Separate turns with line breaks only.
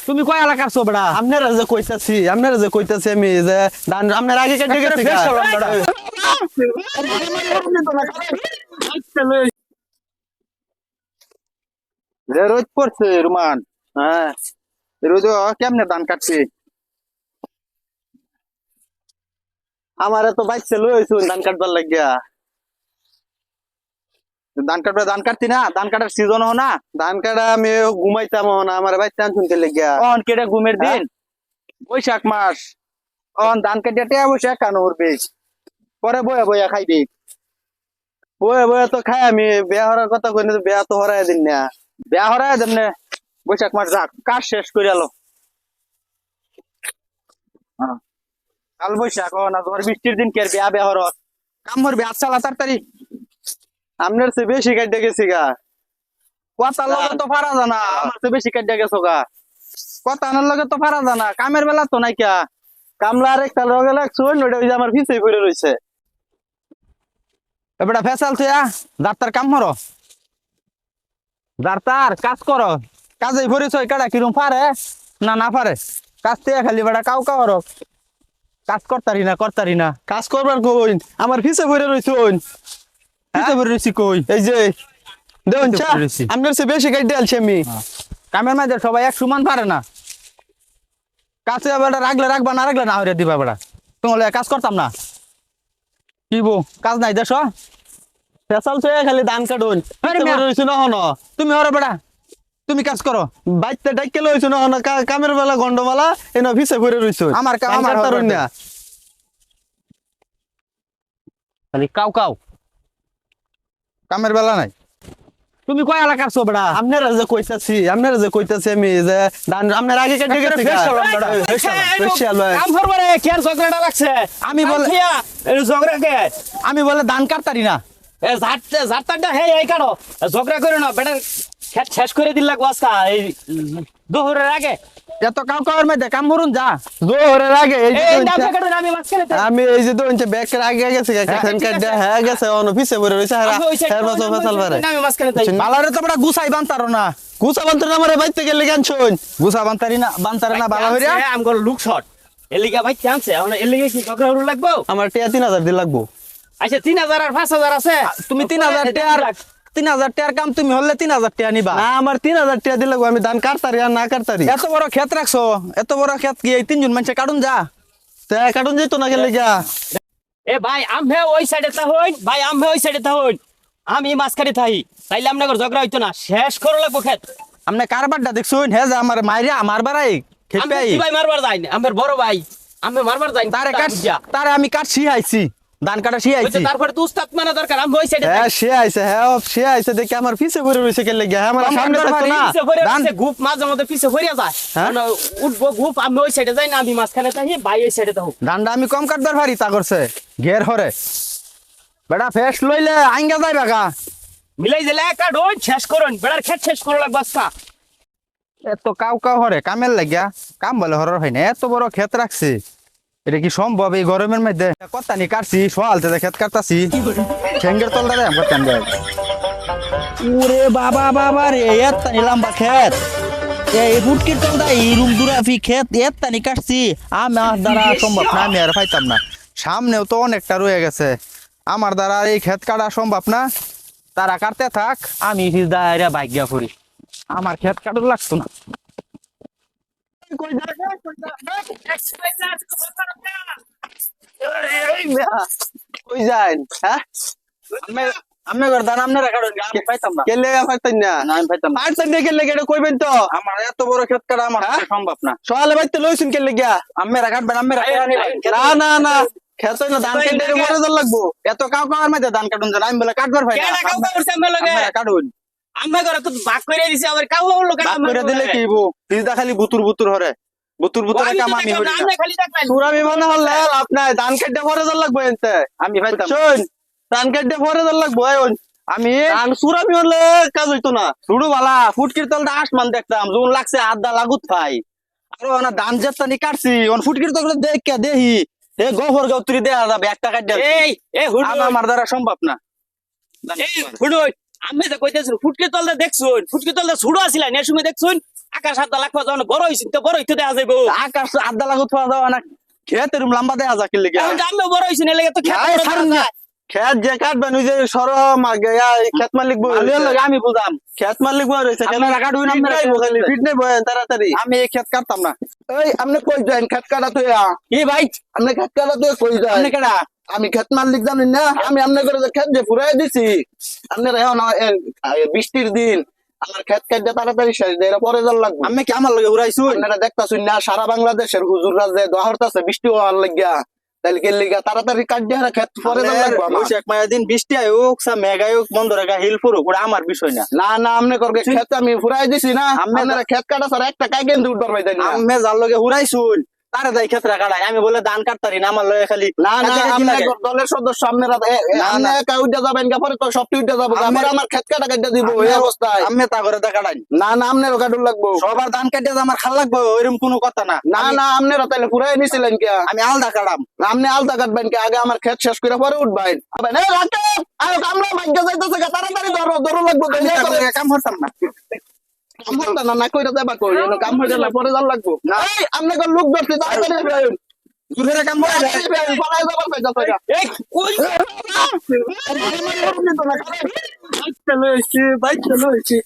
তুমি কয় এলাকার ছো বেড়া?
আপনারা যে কইতাছি আমি যে ধান আপনার আগে কেটে গেছে
ফেস হলাম বেড়া।
রোদ পড়ছে রুমান। হ্যাঁ, রোদ কেমনে ধান কাটছে?
আমার তো বাইক লইছুন ধান কাটবার লাগিয়া।
ধান কাটতি না, ধান কাটার সিজন হো না।
ধান কাটা আমি ঘুমাইতাম না, আমার বাইক টানছুন কে লাগিয়া।
অন কেটে ঘুমের দিন, বৈশাখ মাস। অন ধান কেটে টিয়া বৈশাখ কানো উঠবে, পরে বয়া বয়া খাইবি।
বয়ে বয়ে তো খাই আমি, বিয়া হওয়ার কথা কই না, বিয়া তো হরাই দিন না।
বেয়া হরাই দেমনে বৈশাখ মাস যাক, কাজ শেষ করে আলো। কাল বৈশাখ না ঝড় বৃষ্টির দিন কে বেয়া বেয়া হরত কাম হরবে। আচ্ছা তাড়াতাড়ি
আপনার সে বেশি কাটে গেছি গা।
কথা লগে তো ফারা জানা, আমার তো বেশি কাটিয়া গেছো গা। কথা আনার লগে তো ফারা জানা, কামের বেলা তো নাই কিয়া।
কামলা আরেকটা লগে লাগছুন, ওটা ওই যে আমার পিছে পড়ে রইছে।
এবারে ফেসাল তুই ডাক্তার কাম করো, ডাক্তার কাজ করো। কাজে ভরেছ কাটা কিরম পারে না না পারে? কাজ থেকে খালি বেড়া কাউ কাউ কাজ করতারি না।
কাজ করবার কই, আমার পিছে পড়ে রইছুন।
পিছে ভরে রয়েছি কই?
এই যে দেখুন চা,
পড়ে রইছি।
আপনার সে বেশি কাটে আলছি আমি।
কামের মাঝে সবাই এক সমান পারে না। কাছে বেড়া রাখলে রাখবা, না রাখলে না হইরে দিবা বেড়া। তোমার কাজ করতাম না কি বউ, কাজ নাই দেশ।
ফেসাল তুই খালি ধান কাটুন, পিছে পড়ে রইছুন না হন।
তুমি হরে বেড়া, তুমি কাজ করো।
বাইতে ডাইকে লইছো না হন, কামের বেলা গন্ডমালা এনে পিছে পড়ে রইছুন।
আমার
ধান
আমার
কাটতারুন না।
খালি কাউ কাউ, কামের বেলা নাই। তুমি কয় এলাকার ছো বেড়া?
আপনারা যে কইতাছি আমি যে ধান আপনার আগে কেটে গেছে গা।
আমি বলে আমি বলে ধান কাটতারি না।
শেষ করে দিল দোহরের আগে
এত কাউ কাউর মধ্যে কাম করুন যা।
জোহরের আগে এই যে
আমি মাঝখানে
আমি এই যে দোনছে ব্যাকের আগে গেছে গা, ধান কাটে হ্যাঁ গেছে অন পিছে পড়ে রইছে। হের বছর ফেসাল পারে
আমি মাঝখানে তাই
বালারে তো বেড়া গুছাই বানতারো না।
গুছা বলতে আমার বাইতে গেলে গান শুন।
গুছা বানতারি না, বানতারে না বালা হইরা।
আমি গেল লুক শট এলিগা ভাই চান্সে এখন এলিগা কি ককরা লাগবো।
আমার টিয়া 3000 দিন লাগবো।
আচ্ছা 3000 আর 5000 আছে।
তুমি 3000 টাকার কাম তুমি হলে 3000 টাকা নিবা
না, আমার 3000 টিয়া দিন লাগবো। আমি ধান কাটতারি আর না কাটতারি।
এত বড় ক্ষেত রাখছো, এত বড় ক্ষেত কি এই তিনজন মানুষে কাটুন যা।
তা কাটুন যেত না গেলে গা।
এ ভাই আমহে ওই সাইডে তা হইন, ভাই আমহে ওই সাইডে তা হইন, আমি মাঝখানে থাই, তাইলে আপনাদের ঝগড়া হইতো না। শেষ করো লাগবো খেত।
আমনে কারবারটা দেখছুন হে যে আমার মাইরা আমার বাড়াই
আমি
খেপে
কি ভাই মারবার যাই না, আমার বড় ভাই আমি মারবার যাই
তারে কাট তারে আমি কাট শিখাইছি, ধান কাটা শিখাইছি।
তারপরে তো উস্তাদ মানা দরকার। আমি ওই সাইডে
হ্যাঁ সে আইছে দেখে আমার পিছে পড়ে রইছে গেলে গা। আমার সামনে থাকতো না।
গ্রুপ মাঝে মধ্যে পিছে ভরিয়া যায়,
হ্যাঁ?
উঠবো গ্রুপ। আমি ওই সাইডে যাই না, আমি মাঝখানে থাকি, ভাই ওই সাইডে থাকুক।
ধানটা আমি কম কাটবার পারি তা করছে ঘের হরে বেটা ফেস লইলে আইঙ্গা যাই বাগা।
মিলাই দিলে কাট ওই শেষ করুন, বেড়ার খেত শেষ করো লাগবো আজকা।
এত কাউ কাউ হরে কামের লাগিয়া কাম বলে হরর হয় না। এত বড় ক্ষেত রাখছি, এটা কি সম্ভব এই গরমের মধ্যে? কথা নি কাটছি সোয়ালতে ক্ষেত কাটতাছি, ঠেঙ্গের তলটা দেয় করতাম দেয়। ওরে বাবা বাবা রে, এত লম্বা ক্ষেত, এই ফুটকির তলটা এইরুম দুরাফি ক্ষেত এত কাটছি। আমার দ্বারা সম্ভব না, আমি আর পাইতাম না। সামনেও তো অনেকটা রয়ে গেছে, আমার দ্বারা এই ক্ষেত কাটা সম্ভব না। তারা কাটতে থাক, আমি দায়রা ভাগ্যা করি, আমার ক্ষেত কাটুর লাগতো না।
কই যান? হ্যাঁ,
আমি ধান আপনারা কাটুন, আমি পাইতাম না।
গেলে পারতেন না।
না আমি পাইতাম না।
পারতেন না গেলে গেলে কইবেন তো।
আমার এত বড় ক্ষেত কাটা আমার পক্ষে সম্ভব না।
সকালে বাইতে লইছুন গেলে গা।
আমেরা কাটবেন, আমেরা
না না না, খেতে না ধান কেটে পরে দল লাগবো।
এত কাউ কাউর মধ্যে ধান কাটুন জানা, আমি বলে কাটবার ভাই
কেডা কাউ কাউ করছে আমার লগে?
আমেরা কাটুন।
আমি করে তো ভাগ করে দিছি, আবার কাউ হলো কেন?
বাদ করে দিলে কি বউ, পিজদা খালি বুতুর বুতুর হরে। বুতুর বুতুরে কাম আমি হরি না।
খালি দেখলেন
সুরামি মনে হলে লাভ নাই, ধান কেটে পরে দল লাগবো এনতে।
আমি পাইতাম না।
শুন, ধান কেটে পরে দল লাগবো।
আমি
ধান সুরামি হলে কাজ হইতো না।
শুরু বালা ফুটকির তলটা আসমান দেখতাম, জোন লাগছে আড্ডা লাগুত ভাই। আর ওনা ধান যেতানি কাটছি, ওন ফুটকির তলটা দেখে দেহি এ গোহর গৌত্রী দেয়া যাবে একটা কাটে।
এই এ হুড
আমার দ্বারা সম্ভব না।
এই হুড আমি তো কইতেছি ফুটকি তলতে দেখছুন, ফুটকি তলতে ছুড়ো আসিলা নে সময় দেখছুন, আকাশ হাত লাগবা যখন বড় হইছিস তো বড় হইতে দেয়া যাইবো
আকাশ আড্ডা লাগুত পাওয়া যাওয়া না খেতে রুম লম্বা দেয়া যা কিনলে
এখন তো আমিও বড় হইছি না লেগে তো খেতে
এই
বড়
ছাড়ুন
দেয়া
না।
যায়।
খেত যে কাটবেন ওই যে সরম আগে খেত মালিক বই
আলিয়ার লগে আমি বুঝাম
খেত মালিক বই রয়েছে
আপনারা কাটুন, আপনারা কাটুন।
ফিট নেই বয়েন তাড়াতাড়ি
আমি এই খেত কাটতাম না। এই আপনি কই যান খেত কাটা তুই
কি ভাই
আপনি খেত কাটা তুই কই যান
আপনি কেডা
আমি খেত মালিক জানি না আমি আপনার করে খেত যে ফুরাই দিছি আপনার এখন বৃষ্টির দিন আমার খেত কাটতে তাড়াতাড়ি শেষ দেয় পরে যার লাগবে
আমি কি আমার লগে উড়াইছু
আপনারা দেখতাছুন না সারা বাংলাদেশের হুজুররা যে দহরতাছে বৃষ্টি হওয়ার লাগিয়া তাহলে কে লিগা তাড়াতাড়ি কাট দিয়ে খেত পরে যার লাগবে আমার।
শেখ মায়া দিন বৃষ্টি আয়োগ সা মেঘ আয়োগ বন্ধ রাখা হিল ফুরুক ওটা আমার বিষয় না।
না না আপনি করবে খেত আমি ফুরাই দিছি না আপনারা খেত কাটা স্যার একটা কাইকেন দূর দরবাই দেন না
আমি যার লগে উড়াইছুন তারে যাই ক্ষেত্রে কাটাই আমি বলে ধান কাটতারি না আমার লগে খালি
না না
কাজে কি
আপনার
লাগে?
দলের সদস্য আপনারা আপনি একা উঠে যাবেন পরে তো সবটি উঠে যাবো
আমি-
আমার খেত কাটা কাটা দিব এই অবস্থায়
আমি তা করে দেখাড়াই
না না আপনারও কাটুর লাগবো
সবার ধান কাটিয়ে যে আমার খাল লাগবে ওইরকম কোনো কথা না।
না না আপনারা তাহলে ফুরাই নিছিলেন কে
আমি আলাদা কাটাম
আপনি আলতা কাটবেন কে আগে আমার খেত শেষ করে পরে উঠবেন আবার এই রাকেব আরে কামলা ভাগ্য যাইতেছে কে তাড়াতাড়ি ধরো ধরো লাগবো
আমি তার লগে কাম করতাম না।
কাম করতে না না কইরা যাবা কই এনো কাম হইতে না পরে যান লাগবো এই আপনি কোন লোক ধরতে তাড়াতাড়ি ফেরাইন
জোরে কাম করে
তাড়াতাড়ি ফেরাইন পরে যাবার কইতা থাকা
এই কই
চলো এসে ভাই চলো এসে